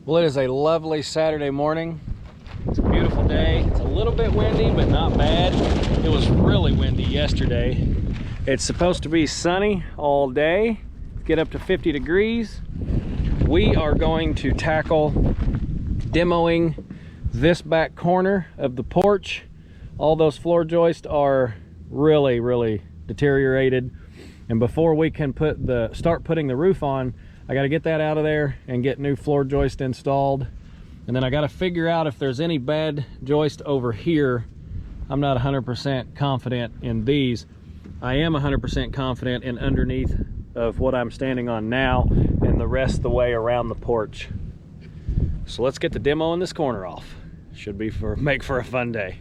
Well, it is a lovely Saturday morning. It's a beautiful day. It's a little bit windy, but not bad. It was really windy yesterday. It's supposed to be sunny all day, get up to 50 degrees. We are going to tackle demoing this back corner of the porch. All those floor joists are really deteriorated. And before we can start putting the roof on, I got to get that out of there and get new floor joist installed. And then I got to figure out if there's any bad joist over here. I'm not 100% confident in these. I am 100% confident in underneath of what I'm standing on now and the rest of the way around the porch. So let's get the demo in this corner off. Should be make for a fun day.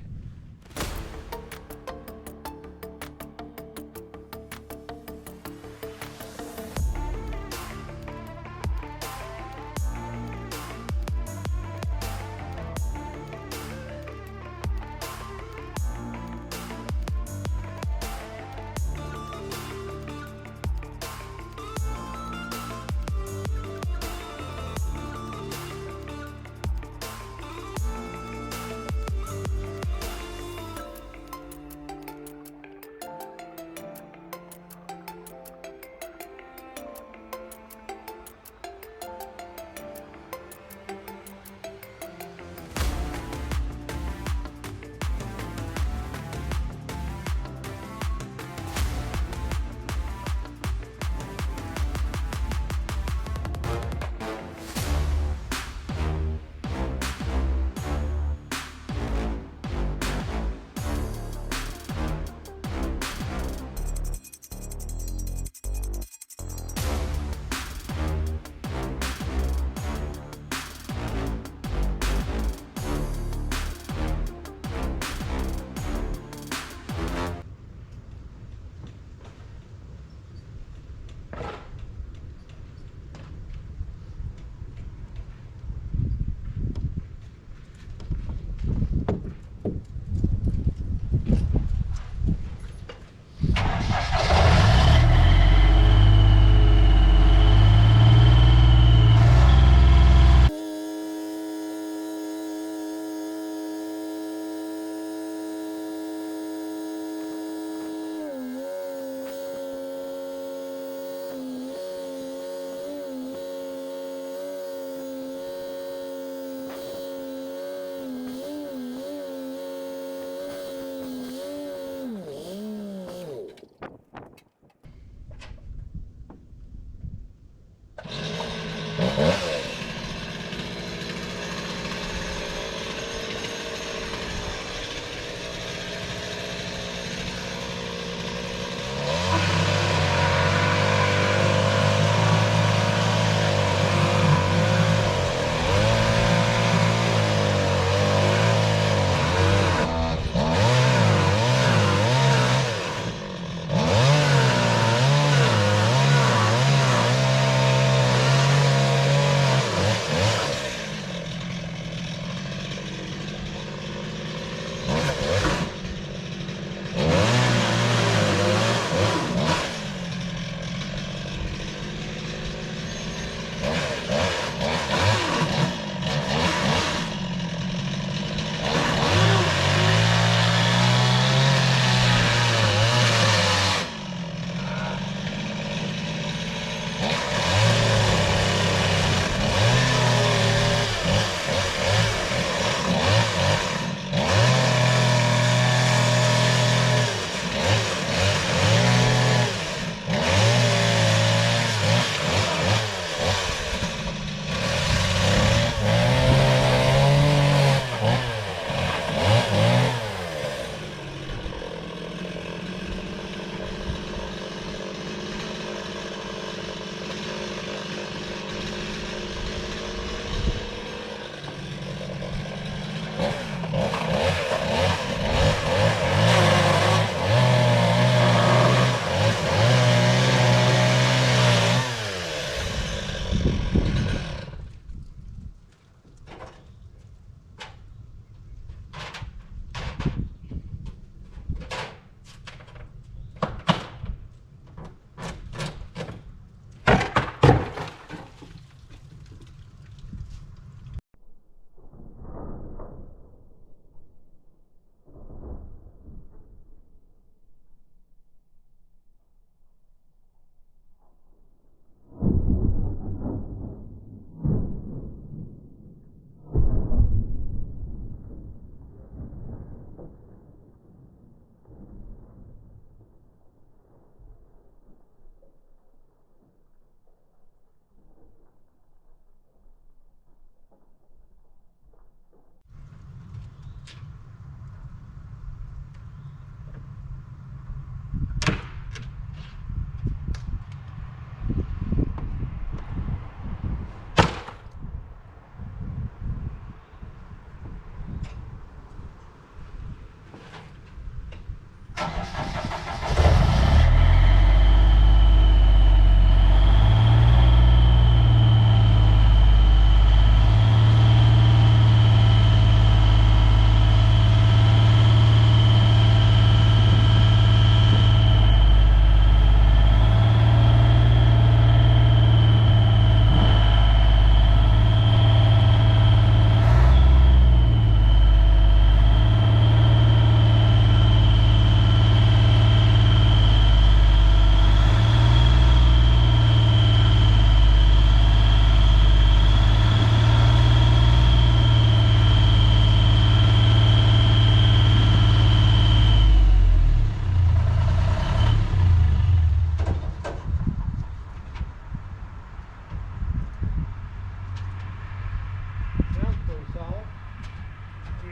pretty solid.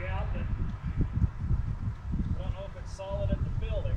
Yeah, but I don't know if it's solid at the building.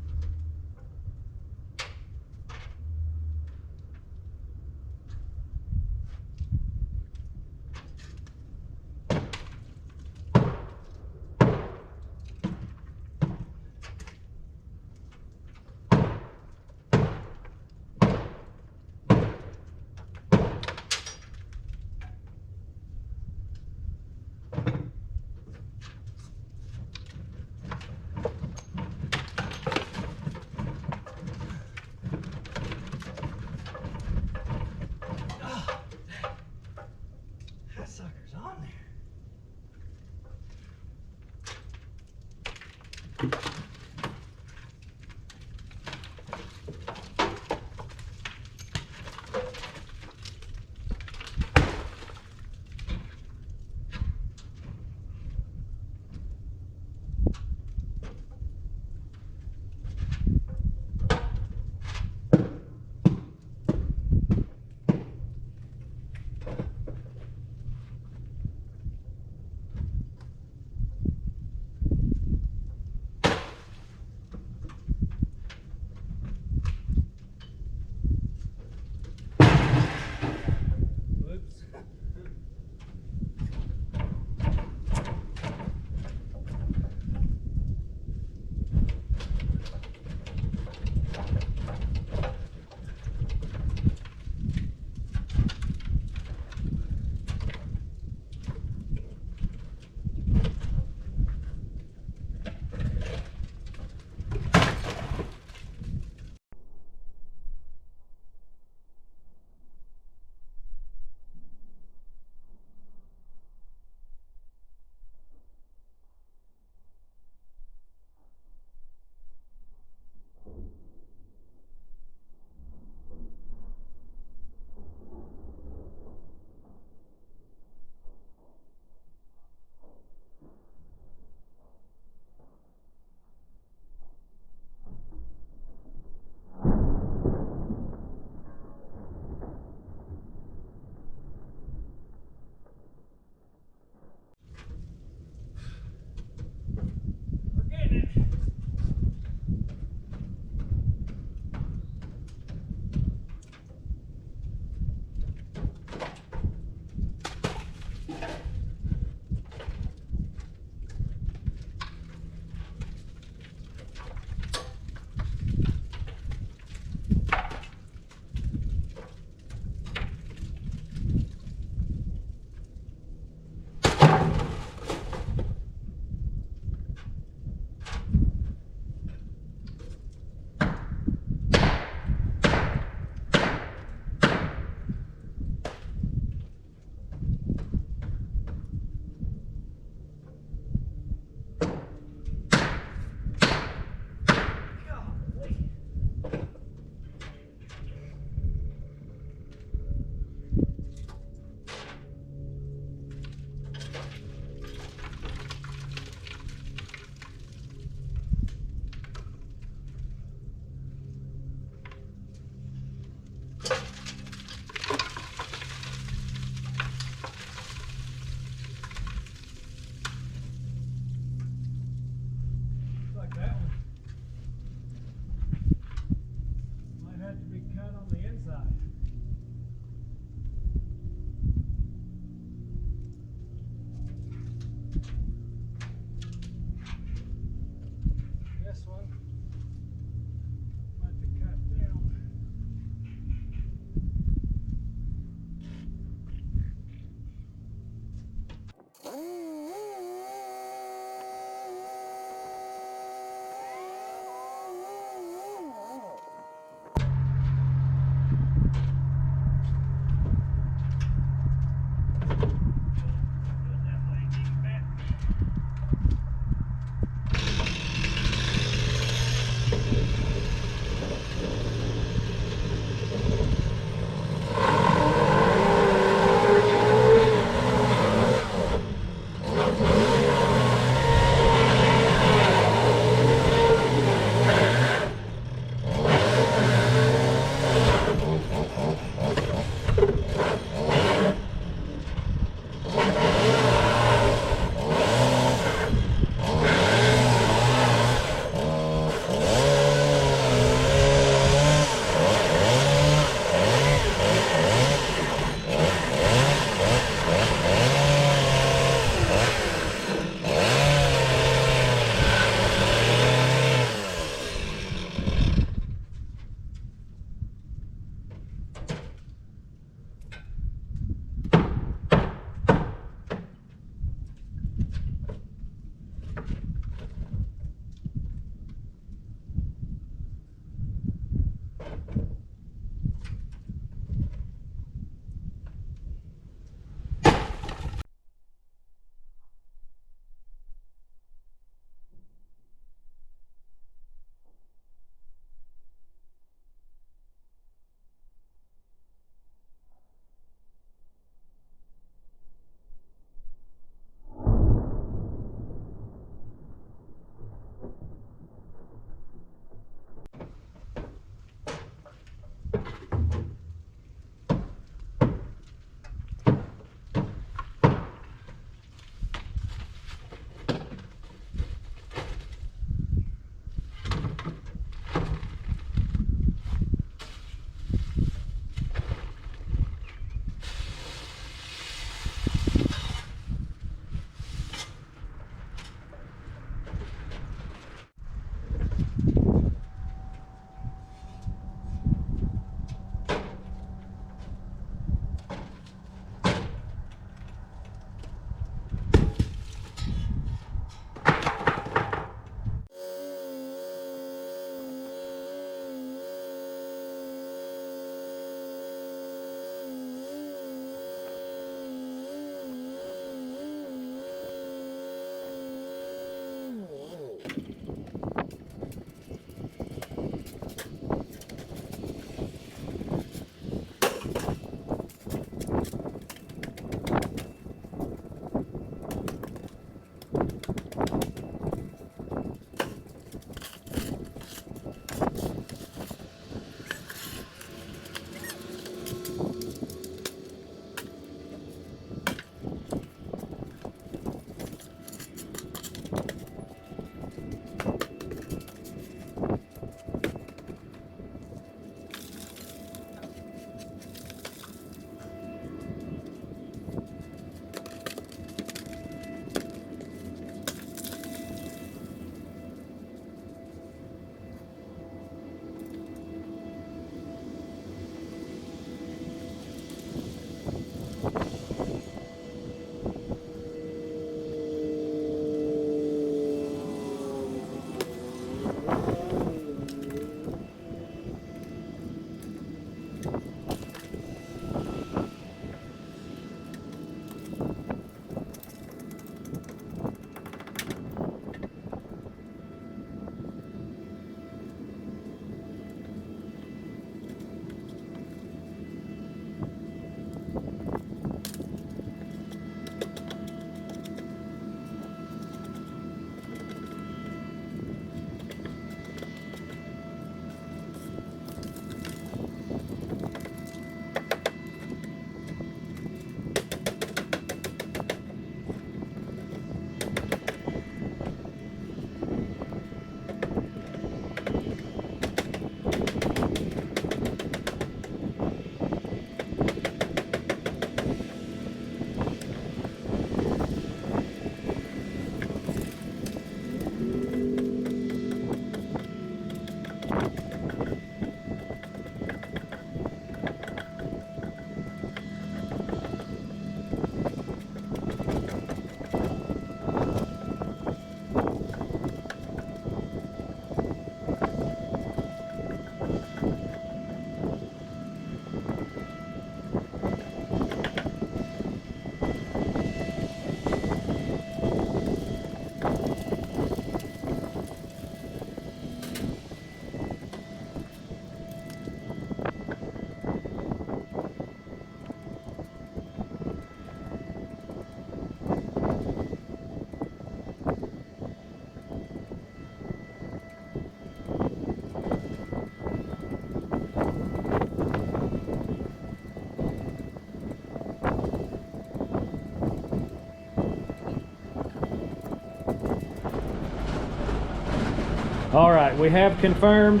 All right, we have confirmed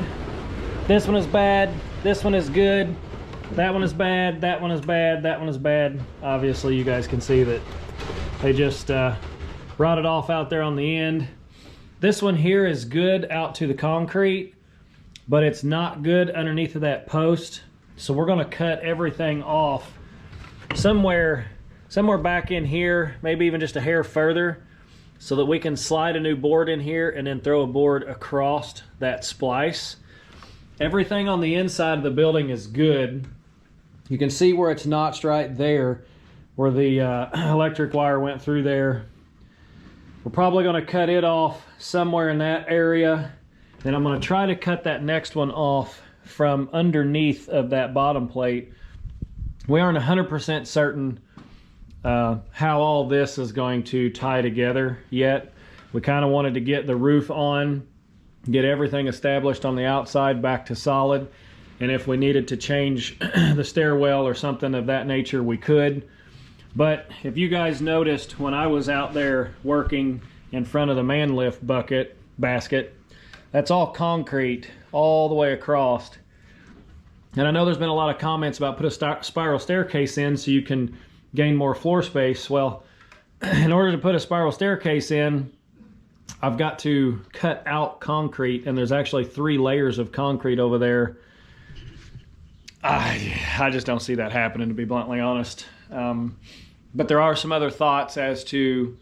this one is bad, this one is good, that one is bad, that one is bad, that one is bad. Obviously you guys can see that they just rotted off out there on the end. This one here is good out to the concrete, but it's not good underneath of that post. So we're gonna cut everything off somewhere back in here, maybe even just a hair further, so that we can slide a new board in here and then throw a board across that splice. Everything on the inside of the building is good. You can see where it's notched right there, where the electric wire went through there. We're probably going to cut it off somewhere in that area. Then I'm going to try to cut that next one off from underneath of that bottom plate. We aren't 100% certain how all this is going to tie together yet. We kind of wanted to get the roof on, get everything established on the outside back to solid, and if we needed to change the stairwell or something of that nature, we could. But if you guys noticed, when I was out there working in front of the man lift basket, that's all concrete all the way across. And I know there's been a lot of comments about put a spiral staircase in so you can gain more floor space. Well, in order to put a spiral staircase in, I've got to cut out concrete, and there's actually 3 layers of concrete over there. I just don't see that happening, to be bluntly honest. But there are some other thoughts as to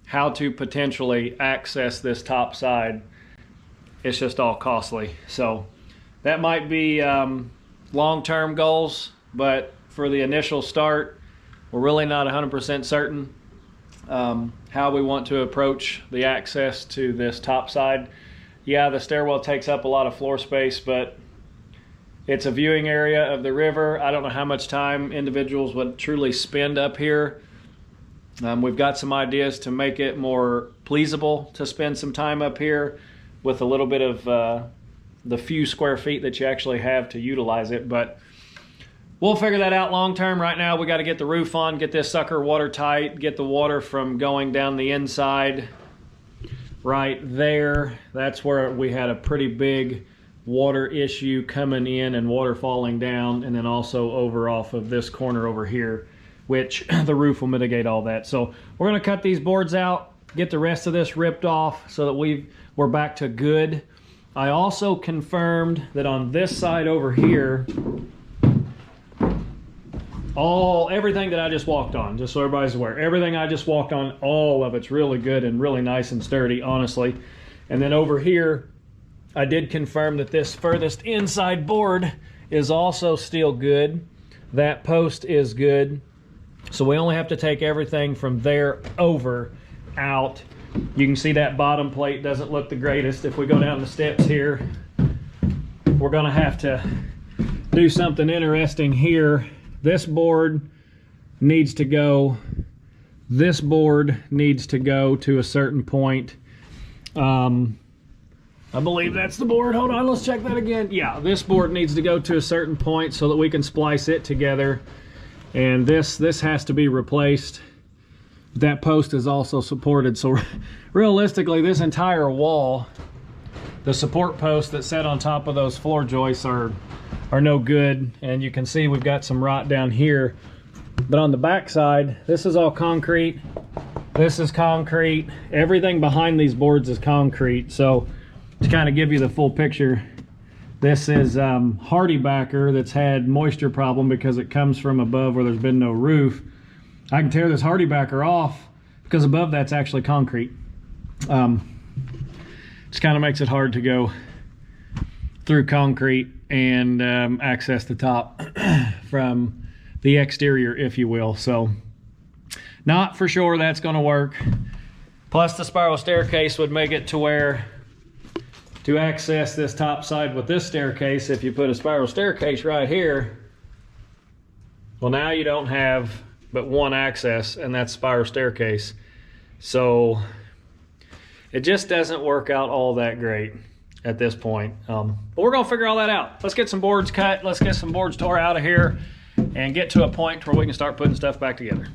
how to potentially access this top side. It's just all costly. So that might be long-term goals, but for the initial start, we're really not 100% certain. how we want to approach the access to this top side. Yeah, the stairwell takes up a lot of floor space, but it's a viewing area of the river. I don't know how much time individuals would truly spend up here. We've got some ideas to make it more pleasable to spend some time up here with a little bit of the few square feet that you actually have to utilize it, but we'll figure that out long term. Right now we got to get the roof on, get this sucker watertight, get the water from going down the inside right there. That's where we had a pretty big water issue coming in and water falling down, and then also over off of this corner over here, which the roof will mitigate all that. So we're going to cut these boards out, get the rest of this ripped off so that we're back to good. I also confirmed that on this side over here, everything that I just walked on, just so everybody's aware, everything I just walked on, all of it's really good and really nice and sturdy, honestly. And then over here, I did confirm that this furthest inside board is also still good. That post is good. So we only have to take everything from there over out. You can see that bottom plate doesn't look the greatest. If we go down the steps here, we're gonna have to do something interesting here. This board needs to go, this board needs to go to a certain point. I believe that's the board. Hold on, let's check that again. Yeah, this board needs to go to a certain point so that we can splice it together. And this has to be replaced. That post is also supported. So realistically, this entire wall, the support posts that set on top of those floor joists are no good. And you can see we've got some rot down here. But on the back side, this is all concrete. This is concrete. Everything behind these boards is concrete. So to kind of give you the full picture, this is hardy backer that's had moisture problem because it comes from above where there's been no roof. I can tear this hardy backer off because above that's actually concrete. Just kind of makes it hard to go through concrete and access the top from the exterior, if you will. So not for sure that's going to work. Plus the spiral staircase would make it to where to access this top side with this staircase, if you put a spiral staircase right here, well, now you don't have but one access, and that's spiral staircase. So it just doesn't work out all that great at this point. But we're gonna figure all that out. Let's get some boards cut, let's get some boards tore out of here and get to a point where we can start putting stuff back together.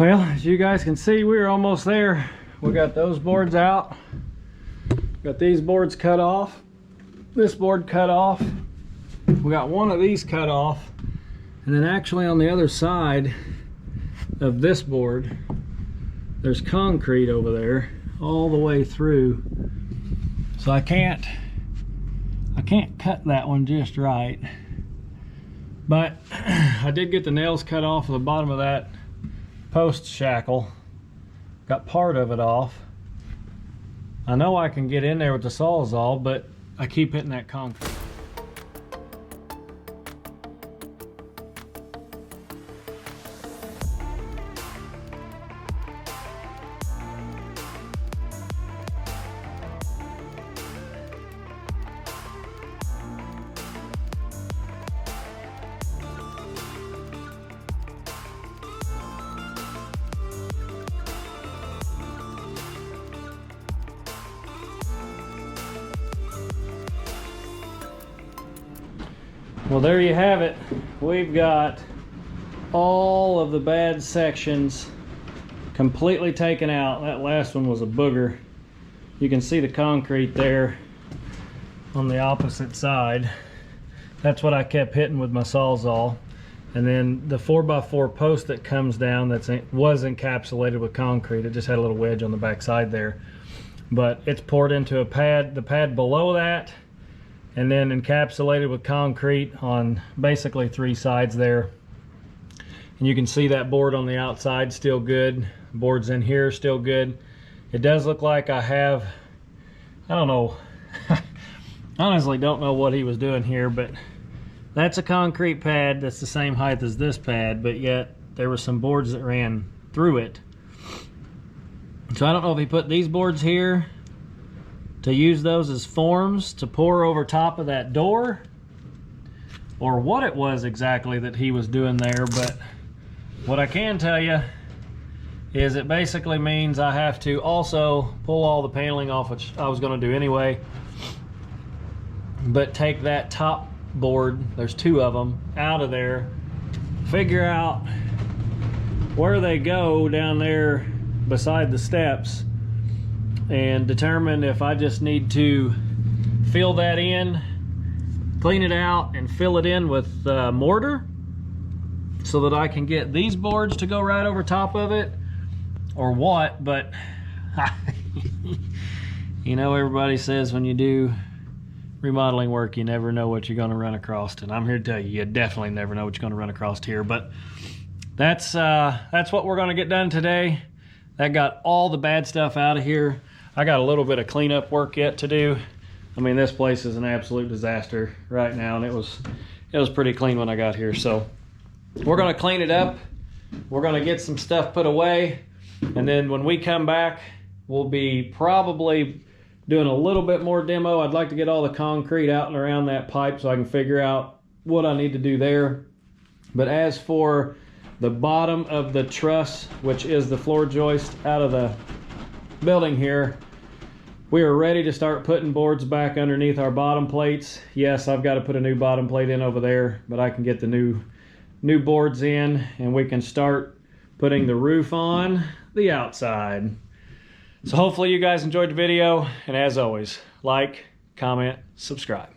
Well, as you guys can see, we're almost there. We got those boards out. Got these boards cut off. This board cut off. We got one of these cut off. And then actually on the other side of this board, there's concrete over there all the way through. So I can't cut that one just right. But I did get the nails cut off of the bottom of that post shackle. Got part of it off. I know I can get in there with the Sawzall, but I keep hitting that concrete. Well, there you have it. We've got all of the bad sections completely taken out. That last one was a booger. You can see the concrete there on the opposite side. That's what I kept hitting with my Sawzall. And then the 4x4 post that comes down was encapsulated with concrete. It just had a little wedge on the back side there. But it's poured into a pad, the pad below that, and then encapsulated with concrete on basically 3 sides there. And you can see that board on the outside still good. Boards in here still good. It does look like I have, I don't know, honestly don't know what he was doing here, but that's a concrete pad that's the same height as this pad, but yet there were some boards that ran through it. So I don't know if he put these boards here to use those as forms to pour over top of that door, or what it was exactly that he was doing there. But what I can tell you is it basically means I have to also pull all the paneling off, which I was going to do anyway, but take that top board, there's 2 of them, out of there, figure out where they go down there beside the steps, and determine if I just need to fill that in, clean it out, and fill it in with mortar so that I can get these boards to go right over top of it, or what. But you know, everybody says when you do remodeling work, you never know what you're going to run across, and I'm here to tell you, you definitely never know what you're going to run across here. But that's what we're going to get done today. That got all the bad stuff out of here. I got a little bit of cleanup work yet to do. I mean, this place is an absolute disaster right now, and it was pretty clean when I got here. So we're gonna clean it up. We're gonna get some stuff put away, and then when we come back, we'll be probably doing a little bit more demo. I'd like to get all the concrete out and around that pipe so I can figure out what I need to do there. But as for the bottom of the truss, which is the floor joist out of the building here, we are ready to start putting boards back underneath our bottom plates. Yes, I've got to put a new bottom plate in over there, but I can get the new boards in, and we can start putting the roof on the outside. So hopefully you guys enjoyed the video, and as always, like, comment, subscribe.